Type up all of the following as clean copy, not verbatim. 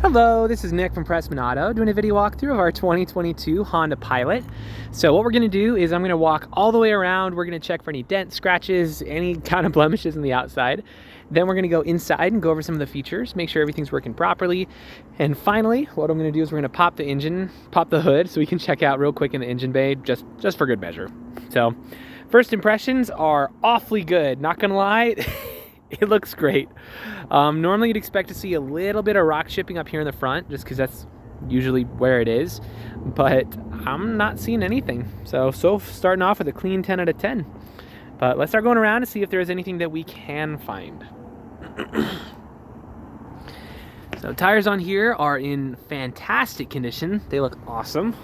Hello, this is Nick from Prestman Auto doing a video walkthrough of our 2022 Honda Pilot. So what we're going to do is I'm going to walk all the way around. We're going to check for any dents, scratches, any kind of blemishes on the outside. Then we're going to go inside and go over some of the features, make sure everything's working properly. And finally, what I'm going to do is we're going to pop the hood so we can check out real quick in the engine bay just for good measure. So first impressions are awfully good, not going to lie. It looks great. Normally you'd expect to see a little bit of rock chipping up here in the front just because that's usually where it is, but I'm not seeing anything. So starting off with a clean 10 out of 10. But let's start going around and see if there's anything that we can find. So tires on here are in fantastic condition. They look awesome.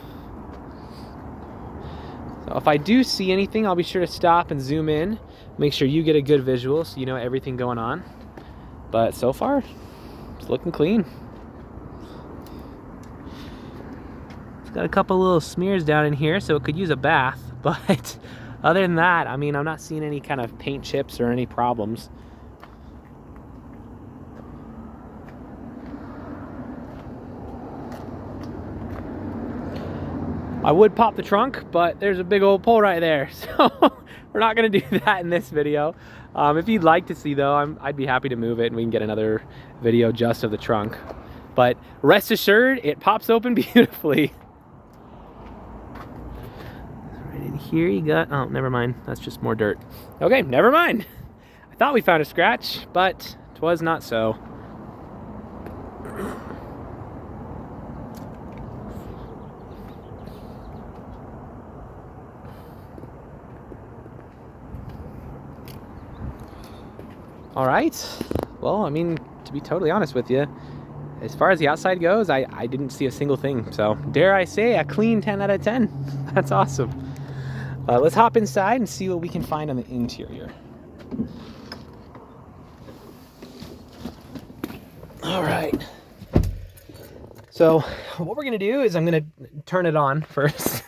So if I do see anything, I'll be sure to stop and zoom in. Make sure you get a good visual so you know everything going on. But so far, it's looking clean. It's got a couple little smears down in here, so it could use a bath. But other than that, I mean, I'm not seeing any kind of paint chips or any problems. I would pop the trunk, but there's a big old pole right there, so we're not gonna do that in this video. If you'd like to see though, I'd be happy to move it and we can get another video just of the trunk. But rest assured, it pops open beautifully. Right in here you got, oh, never mind, that's just more dirt. Okay, never mind. I thought we found a scratch, but 'twas not so. All right, well, I mean, to be totally honest with you, as far as the outside goes, I didn't see a single thing. So dare I say a clean 10 out of 10. That's awesome. Let's hop inside and see what we can find on the interior. All right. So what we're gonna do is I'm gonna turn it on first.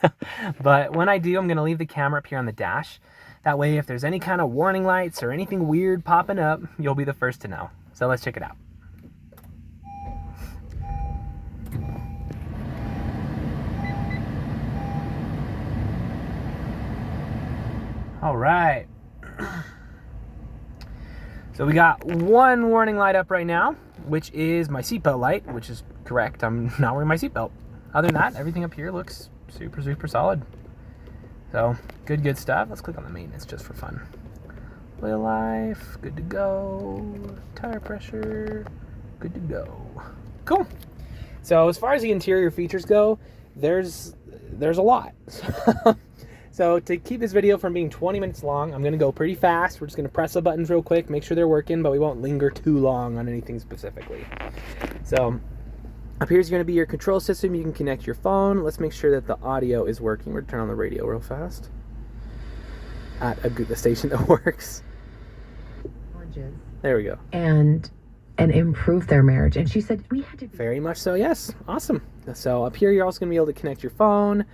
But when I do, I'm gonna leave the camera up here on the dash. That way, if there's any kind of warning lights or anything weird popping up, you'll be the first to know. So let's check it out. All right. So we got one warning light up right now, which is my seatbelt light, which is correct. I'm not wearing my seatbelt. Other than that, everything up here looks super solid. So, good stuff. Let's click on the maintenance just for fun. Oil life, good to go. Tire pressure, good to go. Cool. So, as far as the interior features go, there's a lot. So, to keep this video from being 20 minutes long, I'm going to go pretty fast. We're just going to press the buttons real quick, make sure they're working, but we won't linger too long on anything specifically. So, up here is going to be your control system. You can connect your phone. Let's make sure that the audio is working. We're going to turn on the radio real fast. At the station that works. There we go. And improve their marriage. And she said we had to. Very much so, yes. Awesome. So up here, you're also going to be able to connect your phone.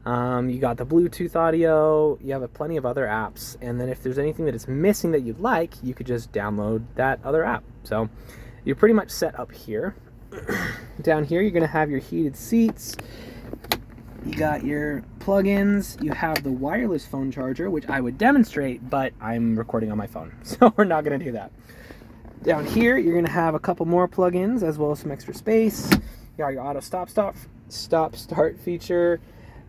You got the Bluetooth audio. You have plenty of other apps. And then if there's anything that is missing that you'd like, you could just download that other app. So you're pretty much set up here. Down here you're going to have your heated seats, you got your plug-ins, you have the wireless phone charger, which I would demonstrate, but I'm recording on my phone, so we're not going to do that. Down here you're going to have a couple more plug-ins as well as some extra space. You got your auto stop-start feature,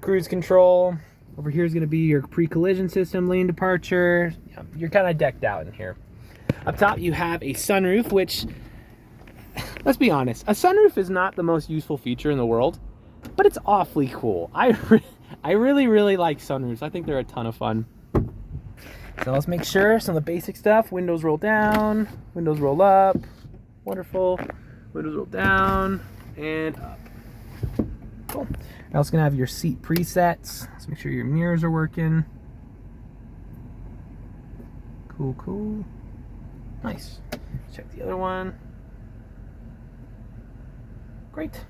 cruise control. Over here is going to be your pre-collision system, lane departure. You're kind of decked out in here. Up top you have a sunroof, which, let's be honest, a sunroof is not the most useful feature in the world, but it's awfully cool. I really like sunroofs. I think they're a ton of fun. So let's make sure some of the basic stuff. Windows roll down, windows roll up. Wonderful. Windows roll down and up. Cool. You're also going to have your seat presets. Let's make sure your mirrors are working. Cool. Nice. Let's check the other one. Great.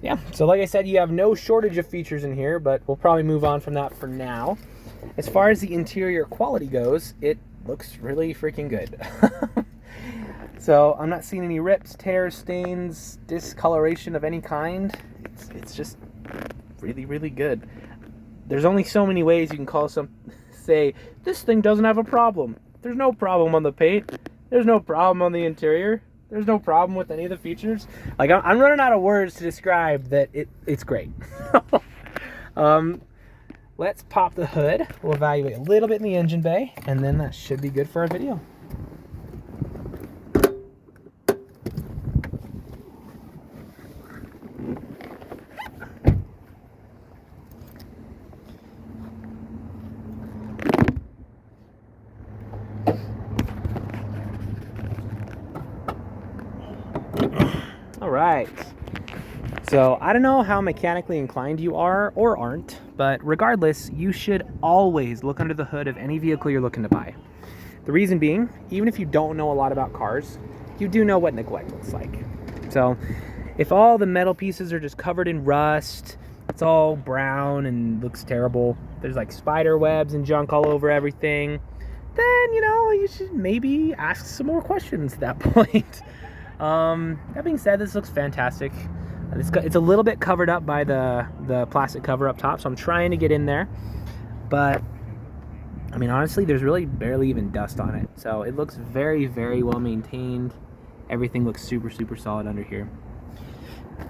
Yeah, so like I said, you have no shortage of features in here, but we'll probably move on from that for now. As far as the interior quality goes, it looks really freaking good. So I'm not seeing any rips, tears, stains, discoloration of any kind. It's just really, really good. There's only so many ways you can say, this thing doesn't have a problem. There's no problem on the paint. There's no problem on the interior. There's no problem with any of the features. Like, I'm running out of words to describe that it's great. Let's pop the hood. We'll evaluate a little bit in the engine bay, and then that should be good for our video. All right. So I don't know how mechanically inclined you are or aren't, but regardless, you should always look under the hood of any vehicle you're looking to buy. The reason being, even if you don't know a lot about cars, you do know what neglect looks like. So if all the metal pieces are just covered in rust, it's all brown and looks terrible, there's like spider webs and junk all over everything, then, you know, you should maybe ask some more questions at that point. That being said, this looks fantastic. It's a little bit covered up by the plastic cover up top, so I'm trying to get in there. But, I mean, honestly, there's really barely even dust on it. So it looks very, very well maintained. Everything looks super, super solid under here.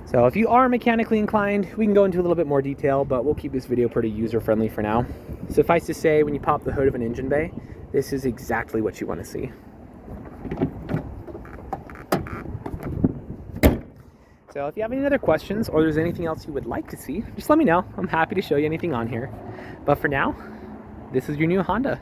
So if you are mechanically inclined, we can go into a little bit more detail, but we'll keep this video pretty user-friendly for now. Suffice to say, when you pop the hood of an engine bay, this is exactly what you want to see. So if you have any other questions or there's anything else you would like to see, just let me know. I'm happy to show you anything on here. But for now, this is your new Honda.